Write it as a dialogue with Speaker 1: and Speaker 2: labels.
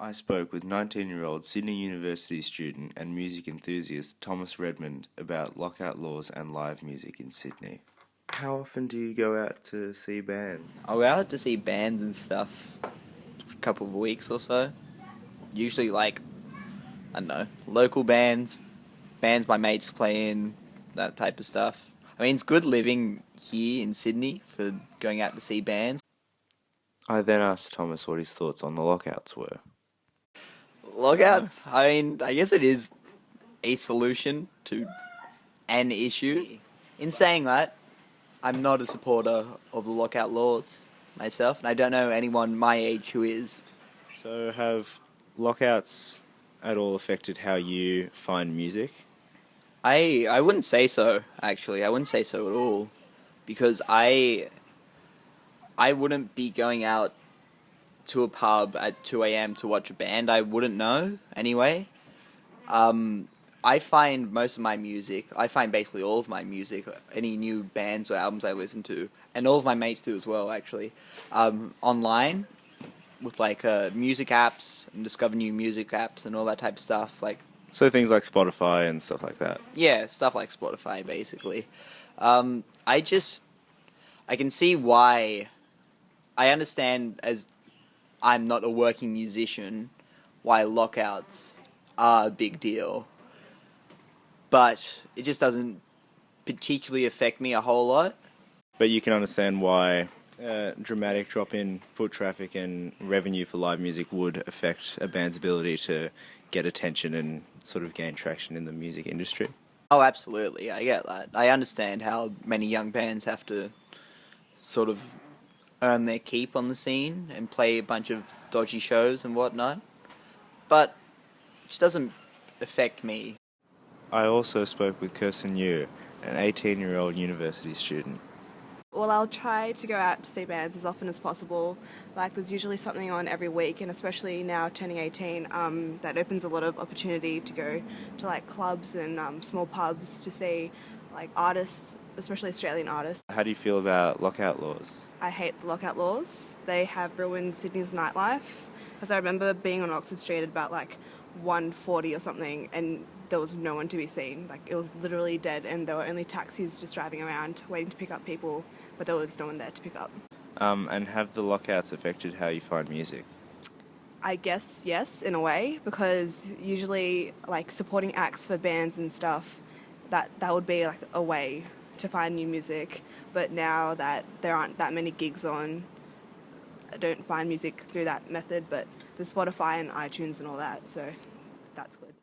Speaker 1: I spoke with 19-year-old Sydney University student and music enthusiast Thomas Redmond about lockout laws and live music in Sydney. How often do you go out to see bands?
Speaker 2: I go out to see bands and stuff for a couple of weeks or so. Usually I don't know, local bands my mates play in, that type of stuff. I mean, it's good living here in Sydney for going out to see bands.
Speaker 1: I then asked Thomas what his thoughts on the lockouts were.
Speaker 2: Lockouts, I mean, I guess it is a solution to an issue. In saying that, I'm not a supporter of the lockout laws myself, and I don't know anyone my age who is.
Speaker 1: So have lockouts at all affected how you find music?
Speaker 2: I wouldn't say so, actually. I wouldn't say so at all. Because I wouldn't be going out to a pub at 2 a.m. to watch a band. I wouldn't know, anyway. I find most of my music, I find basically all of my music, any new bands or albums I listen to, and all of my mates do as well, actually, online, with music apps, and discover new music apps and all that type of stuff,
Speaker 1: So things like Spotify and stuff like that?
Speaker 2: Yeah, stuff like Spotify, basically. I can see why. I understand, as I'm not a working musician, why lockouts are a big deal. But it just doesn't particularly affect me a whole lot.
Speaker 1: But you can understand why a dramatic drop in foot traffic and revenue for live music would affect a band's ability to get attention and sort of gain traction in the music industry.
Speaker 2: Oh, absolutely, I get that. I understand how many young bands have to sort of earn their keep on the scene and play a bunch of dodgy shows and whatnot. But it just doesn't affect me.
Speaker 1: I also spoke with Kirsten Yu, an 18-year-old university student.
Speaker 3: Well, I'll try to go out to see bands as often as possible. There's usually something on every week, and especially now turning 18, that opens a lot of opportunity to go to clubs and small pubs to see artists, especially Australian artists.
Speaker 1: How do you feel about lockout laws?
Speaker 3: I hate the lockout laws. They have ruined Sydney's nightlife. As I remember being on Oxford Street at about 1:40 or something, and there was no one to be seen. It was literally dead, and there were only taxis just driving around waiting to pick up people, but there was no one there to pick up.
Speaker 1: And have the lockouts affected how you find music?
Speaker 3: I guess yes, in a way, because usually supporting acts for bands and stuff, that would be a way to find new music. But now that there aren't that many gigs on, I don't find music through that method, but there's Spotify and iTunes and all that, so that's good.